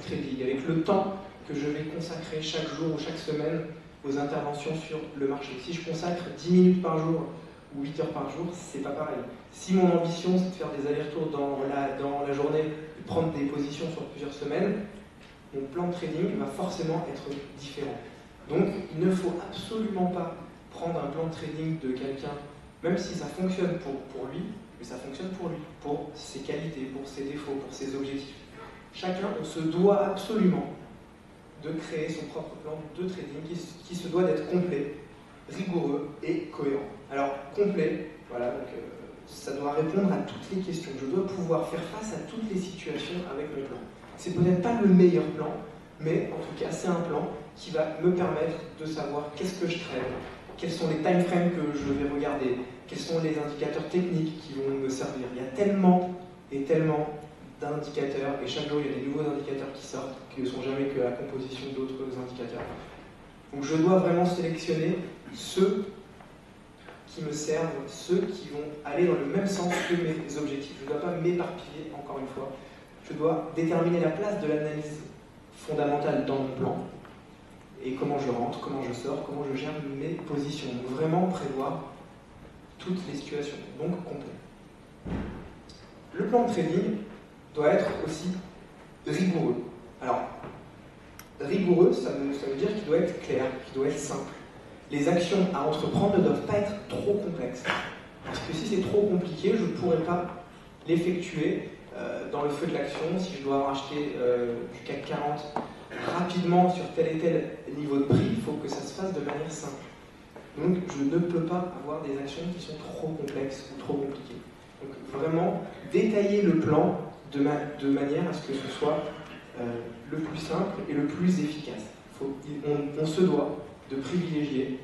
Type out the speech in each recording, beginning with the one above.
trading, avec le temps que je vais consacrer chaque jour ou chaque semaine aux interventions sur le marché. Si je consacre 10 minutes par jour ou 8 heures par jour, c'est pas pareil. Si mon ambition c'est de faire des allers-retours dans la journée, de prendre des positions sur plusieurs semaines, mon plan de trading va forcément être différent. Donc il ne faut absolument pas prendre un plan de trading de quelqu'un, même si ça fonctionne pour lui, mais ça fonctionne pour lui, pour ses qualités, pour ses défauts, pour ses objectifs. Chacun, on se doit absolument de créer son propre plan de trading qui se doit d'être complet, rigoureux et cohérent. Alors, complet, voilà, donc, ça doit répondre à toutes les questions. Je dois pouvoir faire face à toutes les situations avec mon plan. C'est peut-être pas le meilleur plan, mais en tout cas, c'est un plan qui va me permettre de savoir qu'est-ce que je trade, quels sont les time frames que je vais regarder, quels sont les indicateurs techniques qui vont me servir. Il y a tellement et tellement d'indicateurs, et chaque jour il y a des nouveaux indicateurs qui sortent, qui ne sont jamais que la composition d'autres indicateurs. Donc je dois vraiment sélectionner ceux qui me servent, ceux qui vont aller dans le même sens que mes objectifs. Je ne dois pas m'éparpiller, encore une fois. Je dois déterminer la place de l'analyse fondamentale dans mon plan, et comment je rentre, comment je sors, comment je gère mes positions. Donc vraiment prévoir toutes les situations, donc complet. Le plan de trading doit être aussi rigoureux. Alors, rigoureux, ça veut dire qu'il doit être clair, qu'il doit être simple. Les actions à entreprendre ne doivent pas être trop complexes. Parce que si c'est trop compliqué, je ne pourrai pas l'effectuer dans le feu de l'action. Si je dois racheter du CAC 40 rapidement sur tel et tel niveau de prix, il faut que ça se fasse de manière simple. Donc je ne peux pas avoir des actions qui sont trop complexes ou trop compliquées. Donc vraiment, détailler le plan de manière à ce que ce soit le plus simple et le plus efficace. On se doit de privilégier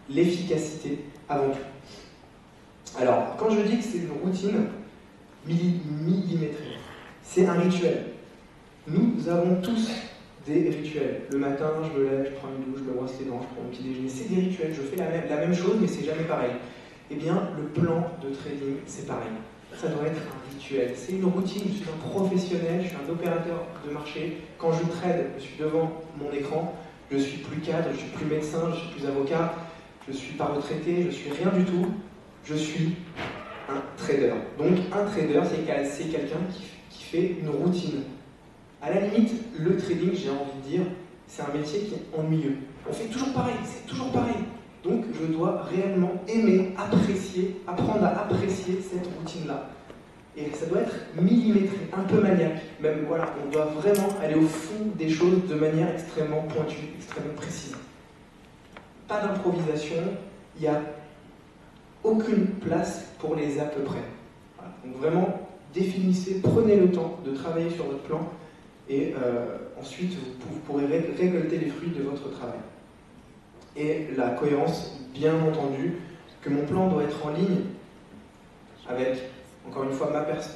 l'efficacité avant tout. Alors, quand je dis que c'est une routine millimétrée, c'est un rituel. Nous avons tous des rituels. Le matin, je me lève, je prends une douche, je me brosse les dents, je prends mon petit déjeuner. C'est des rituels, je fais la même chose, mais c'est jamais pareil. Eh bien, le plan de trading, c'est pareil. Ça doit être un rituel. C'est une routine, je suis un professionnel, je suis un opérateur de marché. Quand je trade, je suis devant mon écran, je suis plus cadre, je suis plus médecin, je suis plus avocat, je suis pas retraité, je suis rien du tout. Je suis un trader. Donc un trader, c'est quelqu'un qui fait une routine. À la limite, le trading, j'ai envie de dire, c'est un métier qui est ennuyeux. On fait toujours pareil, c'est toujours pareil. Donc je dois réellement aimer, apprécier, apprendre à apprécier cette routine-là. Et ça doit être millimétré, un peu maniaque. Même voilà, on doit vraiment aller au fond des choses de manière extrêmement pointue, extrêmement précise. Pas d'improvisation, il n'y a aucune place pour les à peu près. Voilà. Donc vraiment, définissez, prenez le temps de travailler sur votre plan et ensuite vous pourrez récolter les fruits de votre travail. Et la cohérence, bien entendu, que mon plan doit être en ligne avec, encore une fois,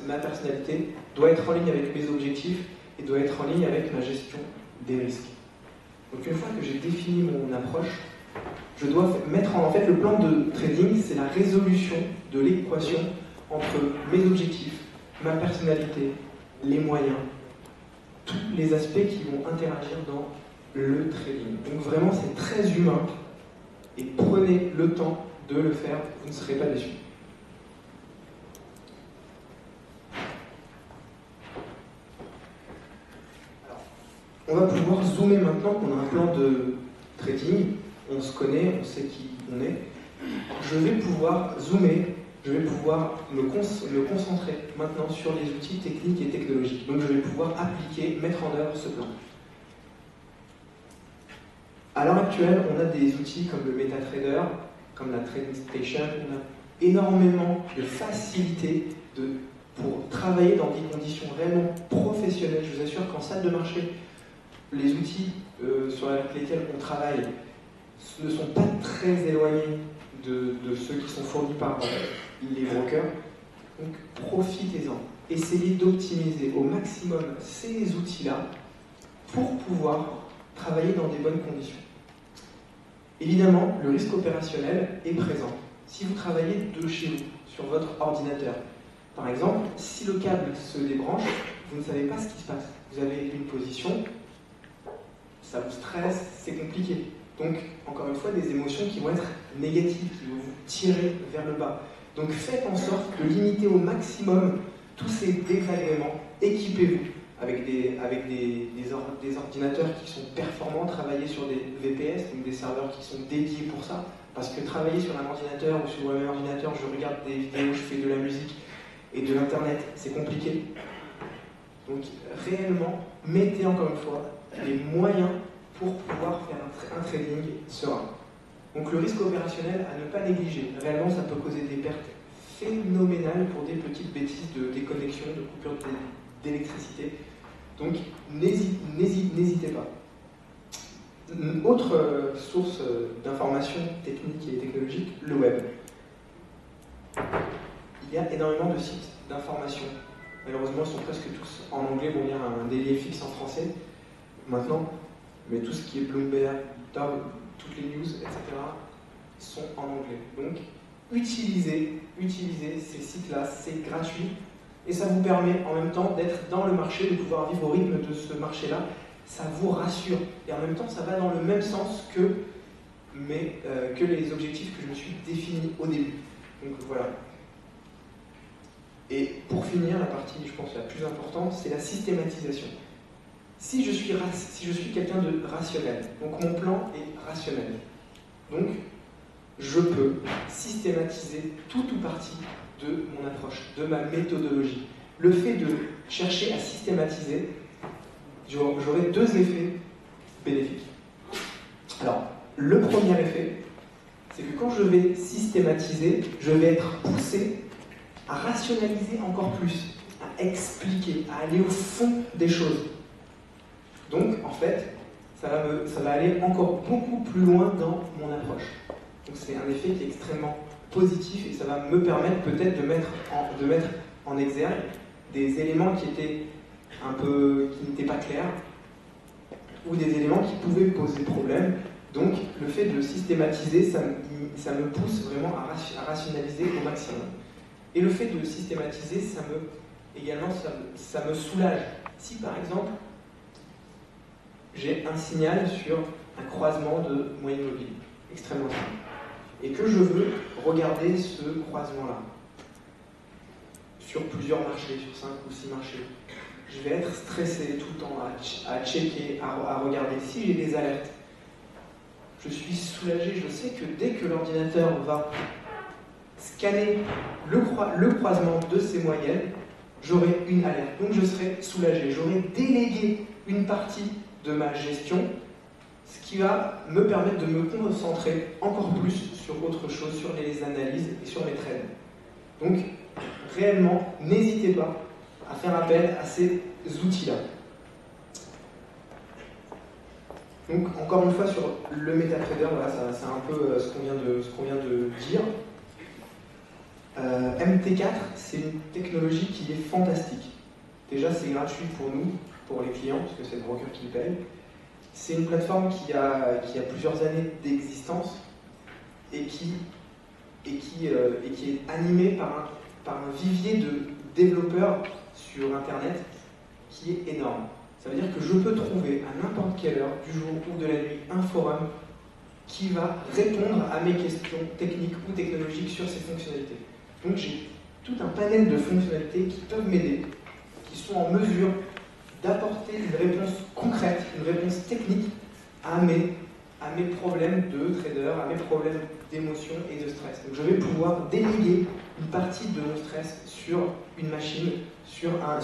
ma personnalité, doit être en ligne avec mes objectifs et doit être en ligne avec ma gestion des risques. Donc une fois que j'ai défini mon approche, je dois mettre en fait le plan de trading, c'est la résolution de l'équation entre mes objectifs, ma personnalité, les moyens, tous les aspects qui vont interagir dans le trading. Donc vraiment, c'est très humain et prenez le temps de le faire, vous ne serez pas déçus. Alors, on va pouvoir zoomer maintenant qu'on a un plan de trading, on se connaît, on sait qui on est. Je vais pouvoir zoomer, je vais pouvoir me concentrer maintenant sur les outils techniques et technologiques. Donc je vais pouvoir appliquer, mettre en œuvre ce plan. À l'heure actuelle, on a des outils comme le MetaTrader, comme la Trading Station, on a énormément de facilité pour travailler dans des conditions réellement professionnelles. Je vous assure qu'en salle de marché, les outils sur lesquels on travaille ne sont pas très éloignés de ceux qui sont fournis par les brokers. Donc profitez-en. Essayez d'optimiser au maximum ces outils-là pour pouvoir travailler dans des bonnes conditions. Évidemment, le risque opérationnel est présent. Si vous travaillez de chez vous, sur votre ordinateur, par exemple, si le câble se débranche, vous ne savez pas ce qui se passe. Vous avez une position, ça vous stresse, c'est compliqué. Donc, encore une fois, des émotions qui vont être négatives, qui vont vous tirer vers le bas. Donc, faites en sorte de limiter au maximum tous ces désagréments. Équipez-vous avec des ordinateurs qui sont performants, travaillez sur des VPS, donc des serveurs qui sont dédiés pour ça. Parce que travailler sur un ordinateur ou sur le même ordinateur, je regarde des vidéos, je fais de la musique et de l'internet, c'est compliqué. Donc réellement, mettez encore une fois les moyens pour pouvoir faire un trading serein. Donc le risque opérationnel à ne pas négliger. Réellement, ça peut causer des pertes phénoménales pour des petites bêtises de déconnexion, de coupure d'électricité. Donc n'hésitez pas. Une autre source d'informations techniques et technologiques, le web. Il y a énormément de sites d'information. Malheureusement, ils sont presque tous en anglais. Bon, il y a un Daily FX en français maintenant, mais tout ce qui est Bloomberg, toutes les news, etc., sont en anglais. Donc, utilisez ces sites-là, c'est gratuit, et ça vous permet en même temps d'être dans le marché, de pouvoir vivre au rythme de ce marché-là. Ça vous rassure, et en même temps, ça va dans le même sens que les objectifs que je me suis définis au début. Donc voilà. Et pour finir, la partie, je pense, la plus importante, c'est la systématisation. Si je suis quelqu'un de rationnel, donc mon plan est rationnel, donc je peux systématiser tout ou partie de mon approche, de ma méthodologie. Le fait de chercher à systématiser, j'aurai deux effets bénéfiques. Alors, le premier effet, c'est que quand je vais systématiser, je vais être poussé à rationaliser encore plus, à expliquer, à aller au fond des choses. Donc, en fait, ça va aller encore beaucoup plus loin dans mon approche. Donc, c'est un effet qui est extrêmement positif et ça va me permettre peut-être de mettre en exergue des éléments qui n'étaient pas clairs ou des éléments qui pouvaient poser problème. Donc, le fait de systématiser, ça me pousse vraiment à rationaliser au maximum. Et le fait de systématiser, ça me soulage. Si par exemple, j'ai un signal sur un croisement de moyenne mobile, extrêmement simple, et que je veux regarder ce croisement-là, sur plusieurs marchés, sur 5 ou 6 marchés, je vais être stressé tout le temps à checker, à regarder. Si j'ai des alertes, je suis soulagé, je sais que dès que l'ordinateur va scanner le croisement de ces moyennes, j'aurai une alerte. Donc je serai soulagé. J'aurai délégué une partie de ma gestion, ce qui va me permettre de me concentrer encore plus sur autre chose, sur les analyses et sur mes trades. Donc, réellement, n'hésitez pas à faire appel à ces outils-là. Donc, encore une fois, sur le MetaTrader, voilà, c'est un peu ce qu'on vient de dire. MT4, c'est une technologie qui est fantastique. Déjà, c'est gratuit pour nous, pour les clients, parce que c'est le broker qui le paye. C'est une plateforme qui a plusieurs années d'existence et qui est animée par un vivier de développeurs sur Internet qui est énorme. Ça veut dire que je peux trouver à n'importe quelle heure du jour ou de la nuit un forum qui va répondre à mes questions techniques ou technologiques sur ces fonctionnalités. Donc j'ai tout un panel de fonctionnalités qui peuvent m'aider, qui sont en mesure d'apporter une réponse concrète, une réponse technique à mes problèmes de trader, à mes problèmes d'émotion et de stress. Donc je vais pouvoir déléguer une partie de mon stress sur une machine, sur un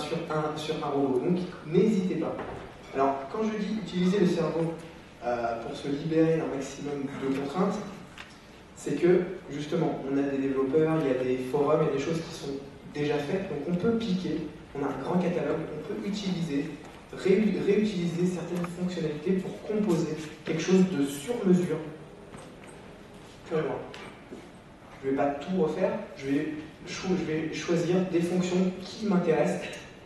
robot. Donc n'hésitez pas. Alors quand je dis utiliser le cerveau pour se libérer d'un maximum de contraintes, c'est que justement on a des développeurs, il y a des forums, il y a des choses qui sont déjà faites, donc on peut piquer, on a un grand catalogue, on peut utiliser, réutiliser certaines fonctionnalités pour composer quelque chose de sur mesure pour moi. Je ne vais pas tout refaire, je vais choisir des fonctions qui m'intéressent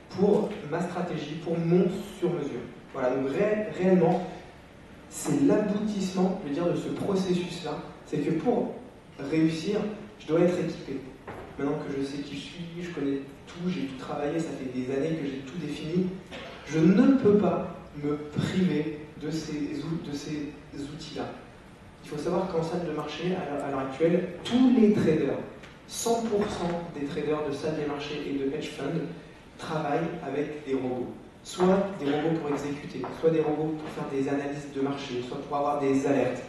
pour ma stratégie, pour mon sur-mesure. Voilà, donc réellement, c'est l'aboutissement, je veux dire, de ce processus-là, c'est que pour réussir, je dois être équipé. maintenant que je sais qui je suis, je connais tout, j'ai tout travaillé, ça fait des années que j'ai tout défini, je ne peux pas me priver de ces outils-là. Il faut savoir qu'en salle de marché, à l'heure actuelle, tous les traders, 100% des traders de salle des marchés et de hedge fund travaillent avec des robots. Soit des robots pour exécuter, soit des robots pour faire des analyses de marché, soit pour avoir des alertes.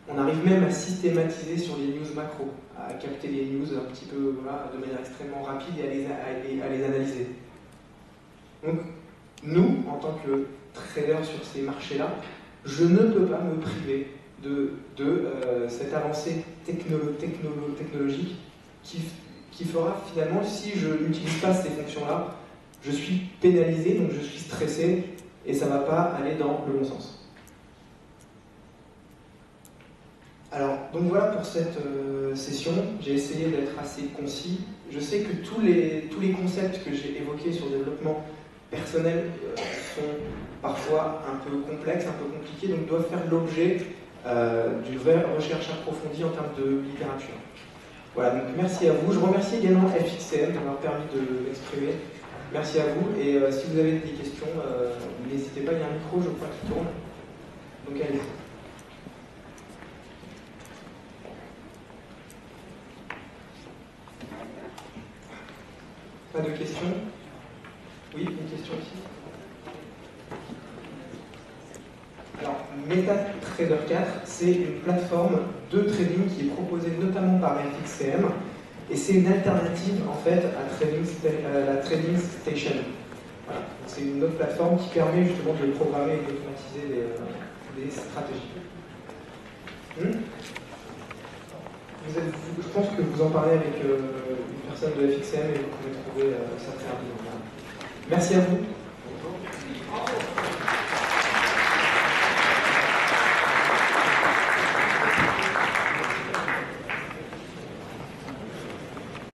On arrive même à systématiser sur les news macro, à capter les news un petit peu voilà, de manière extrêmement rapide et à les analyser. Donc, nous, en tant que traders sur ces marchés-là, je ne peux pas me priver de cette avancée technologique qui fera finalement, si je n'utilise pas ces fonctions-là, je suis pénalisé, donc je suis stressé, et ça ne va pas aller dans le bon sens. Alors, donc voilà pour cette session. J'ai essayé d'être assez concis. Je sais que tous les concepts que j'ai évoqués sur le développement personnel sont parfois un peu complexes, un peu compliqués, donc doivent faire l'objet d'une vraie recherche approfondie en termes de littérature. Voilà, donc merci à vous. Je remercie également FXCM de m'avoir permis de m'exprimer. Merci à vous, et si vous avez des questions, n'hésitez pas, il y a un micro, je crois, qui tourne. Donc allez-y. Pas de questions? Oui, une question ici. Alors, MetaTrader 4, c'est une plateforme de trading qui est proposée notamment par FXCM, et c'est une alternative en fait à la Trading Station. Voilà. C'est une autre plateforme qui permet justement de programmer et d'automatiser des stratégies. Je pense que vous en parlez avec une personne de FXCM et vous pouvez trouver ça très rapidement. Merci à vous.